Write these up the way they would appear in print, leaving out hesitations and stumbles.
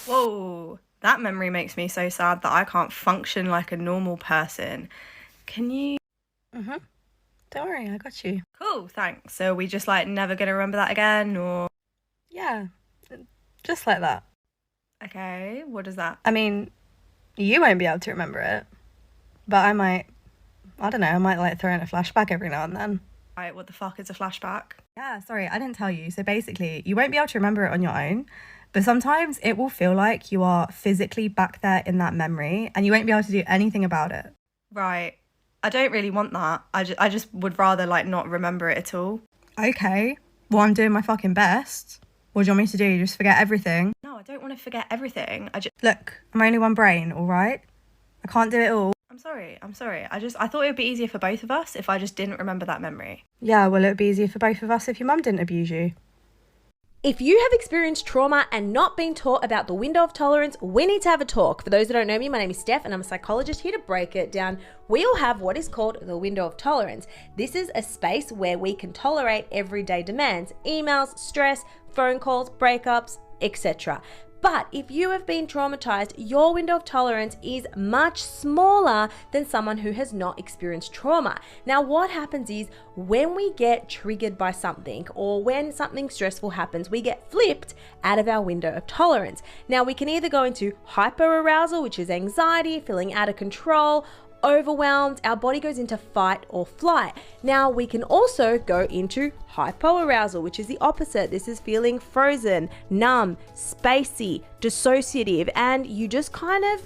Whoa, that memory makes me so sad that I can't function like a normal person. Can you? Mm-hmm. Don't worry, I got you. Cool, thanks. So are we just like never gonna remember that again, or? Yeah, just like that. Okay, what is that? I mean, you won't be able to remember it, but I might like throw in a flashback every now and then. Right, what the fuck is a flashback? Yeah, sorry, I didn't tell you. So basically, you won't be able to remember it on your own, but sometimes it will feel like you are physically back there in that memory and you won't be able to do anything about it. Right. I don't really want that. I just would rather like not remember it at all. Okay, well, I'm doing my fucking best. What do you want me to do? Just forget everything? No, I don't want to forget everything. Look, I'm only one brain, all right? I can't do it all. I'm sorry. I thought it would be easier for both of us if I just didn't remember that memory. Yeah, well, it would be easier for both of us if your mum didn't abuse you. If you have experienced trauma and not been taught about the window of tolerance, we need to have a talk. For those that don't know me, my name is Steph and I'm a psychologist here to break it down. We all have what is called the window of tolerance. This is a space where we can tolerate everyday demands, emails, stress, phone calls, breakups, etc. But if you have been traumatized, your window of tolerance is much smaller than someone who has not experienced trauma. Now, what happens is when we get triggered by something or when something stressful happens, we get flipped out of our window of tolerance. Now, we can either go into hyperarousal, which is anxiety, feeling out of control, overwhelmed, our body goes into fight or flight. Now we can also go into hypoarousal, which is the opposite. This is feeling frozen, numb, spacey, dissociative, and you just kind of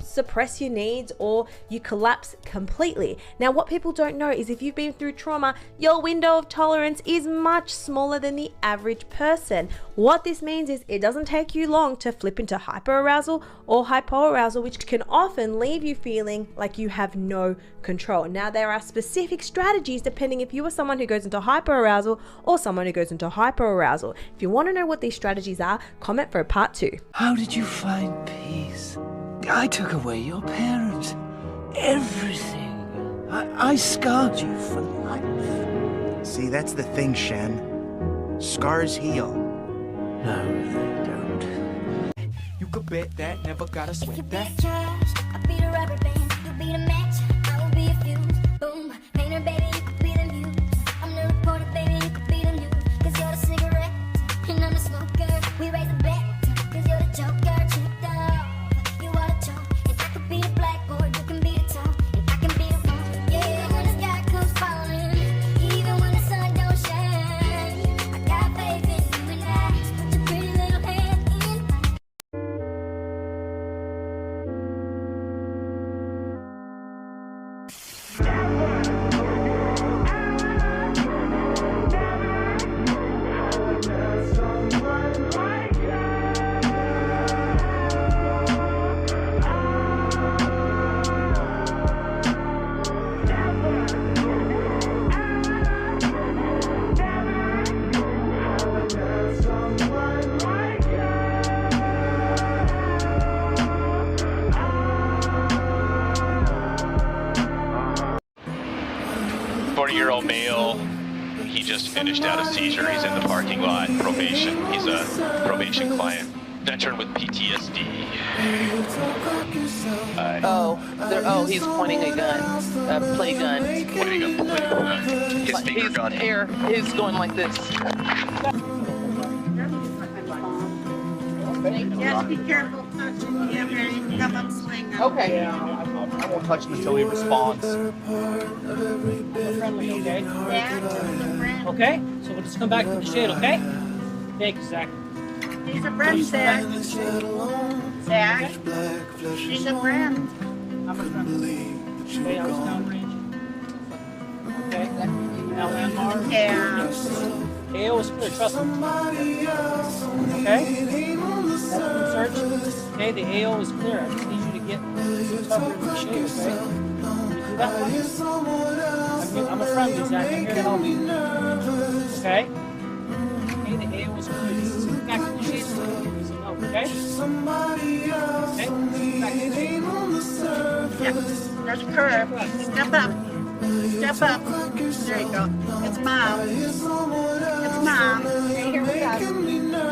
suppress your needs or you collapse completely. Now, what people don't know is if you've been through trauma, your window of tolerance is much smaller than the average person. What this means is it doesn't take you long to flip into hyperarousal or hypoarousal, which can often leave you feeling like you have no control. Now, there are specific strategies depending if you are someone who goes into hyperarousal or someone who goes into hypoarousal. If you want to know what these strategies are, comment for a part 2. How did you find peace? I took away your parents. Everything. I scarred you for life. See, that's the thing, Shen. Scars heal. No, they don't. You could bet that, never gotta sweat You that. beat a trash, I beat a rubber band. You beat a match, I will be a fuse. Boom, painter, baby, you could be the muse. I'm the reporter, baby, you could be the news. Cause you're the cigarette, and I'm the smoker. We raise a bet, cause you're the joker. Tricked off, you are the chalk. And I could be the blackboard, you can be the top. And I can be the phone, yeah, when the sky comes falling. Even when the sun don't shine. I got faith in you and I. Put your pretty little hand in mine. 40-year-old male. He just finished out a seizure. He's in the parking lot. Probation. He's a probation client. Veteran with PTSD. He's pointing a gun, a play gun. Pointing a gun. His finger gun. Air is going like this. Just be careful touching him and come up swinging. Okay. I won't touch him until he responds. Friendly, okay? Yeah, just a friend. Okay, so we'll just come back to the shade, okay? Thank you, Zach. He's a friend, Zach. Zach. He's a friend. I'm a friend. Okay, I was downrange. Okay, now landmark. Yeah. KO is clear, trust me. Okay? That's the search. Okay, the AO is clear. I just need you to get covered in the shade, okay? Can you do that for me? I'm a friend, Zach. I'm here to help you. Okay? Okay, the AO is clear. Just move back to the shade so we can give you some help, okay? Okay? Move back to the shade. Yeah. There's a curve. Step up. Step up. There you go. It's mom. It's mom. Okay, here we go.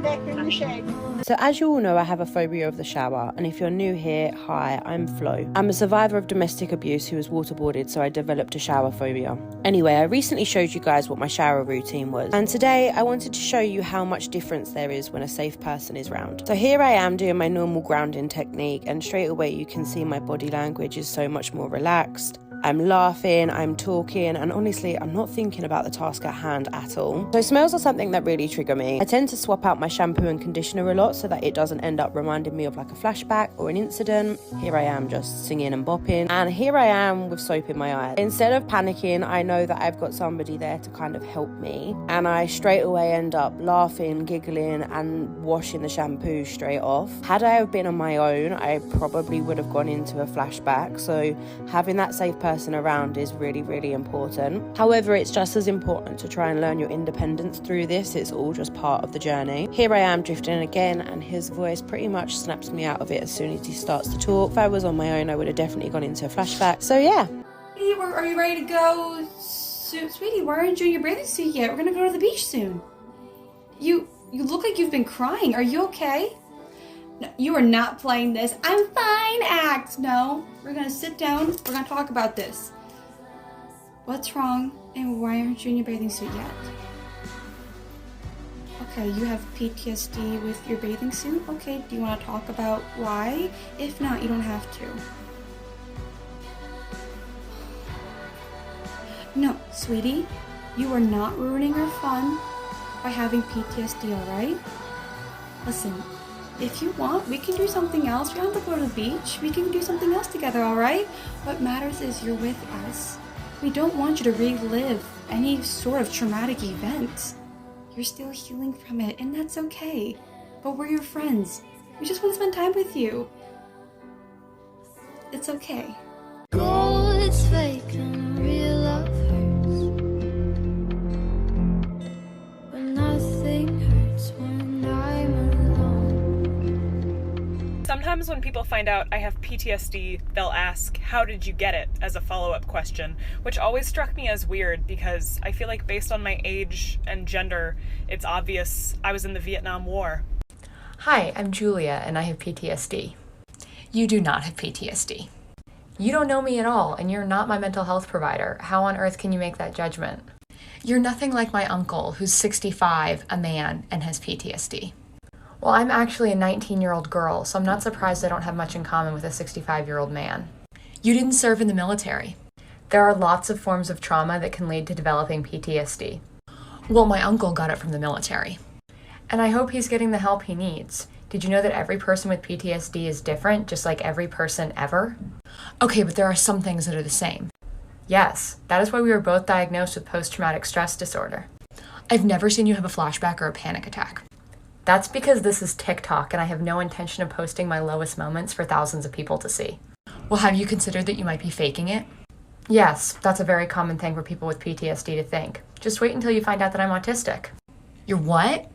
Come back in the shade. So as you all know, I have a phobia of the shower, and if you're new here, hi, I'm Flo. I'm a survivor of domestic abuse who was waterboarded, so I developed a shower phobia. Anyway, I recently showed you guys what my shower routine was, and today I wanted to show you how much difference there is when a safe person is around. So here I am doing my normal grounding technique, and straight away you can see my body language is so much more relaxed. I'm laughing, I'm talking, and honestly, I'm not thinking about the task at hand at all. So smells are something that really trigger me. I tend to swap out my shampoo and conditioner a lot so that it doesn't end up reminding me of like a flashback or an incident. Here I am just singing and bopping, and here I am with soap in my eyes. Instead of panicking, I know that I've got somebody there to kind of help me, and I straight away end up laughing, giggling, and washing the shampoo straight off. Had I have been on my own, I probably would have gone into a flashback, so having that safe person around is really, really important. However, it's just as important to try and learn your independence through this. It's all just part of the journey. Here I am drifting again, and his voice pretty much snaps me out of it as soon as he starts to talk. If I was on my own, I would have definitely gone into a flashback. So yeah. Are you ready to go? Sweetie, why aren't you in your bathing suit yet? We're gonna go to the beach soon. You look like you've been crying. Are you okay? No, you are not playing this I'm fine act. No, we're gonna sit down. We're gonna talk about this. What's wrong, and why aren't you in your bathing suit yet? Okay, you have PTSD with your bathing suit? Okay, do you want to talk about why? If not, you don't have to. No, sweetie, you are not ruining our fun by having PTSD, alright? Listen, if you want, we can do something else. We don't have to go to the beach. We can do something else together, alright? What matters is you're with us. We don't want you to relive any sort of traumatic event. You're still healing from it, and that's okay. But we're your friends. We just want to spend time with you. It's okay. Gold is fake and real love hurts. But nothing hurts when I'm alone. Sometimes when people find out I have PTSD, they'll ask, "How did you get it?" as a follow-up question, which always struck me as weird because I feel like based on my age and gender, it's obvious I was in the Vietnam War. Hi, I'm Julia and I have PTSD. You do not have PTSD. You don't know me at all, and you're not my mental health provider. How on earth can you make that judgment? You're nothing like my uncle, who's 65, a man, and has PTSD. Well, I'm actually a 19-year-old girl, so I'm not surprised I don't have much in common with a 65-year-old man. You didn't serve in the military. There are lots of forms of trauma that can lead to developing PTSD. Well, my uncle got it from the military. And I hope he's getting the help he needs. Did you know that every person with PTSD is different, just like every person ever? Okay, but there are some things that are the same. Yes, that is why we were both diagnosed with post-traumatic stress disorder. I've never seen you have a flashback or a panic attack. That's because this is TikTok and I have no intention of posting my lowest moments for thousands of people to see. Well, have you considered that you might be faking it? Yes, that's a very common thing for people with PTSD to think. Just wait until you find out that I'm autistic. You're what?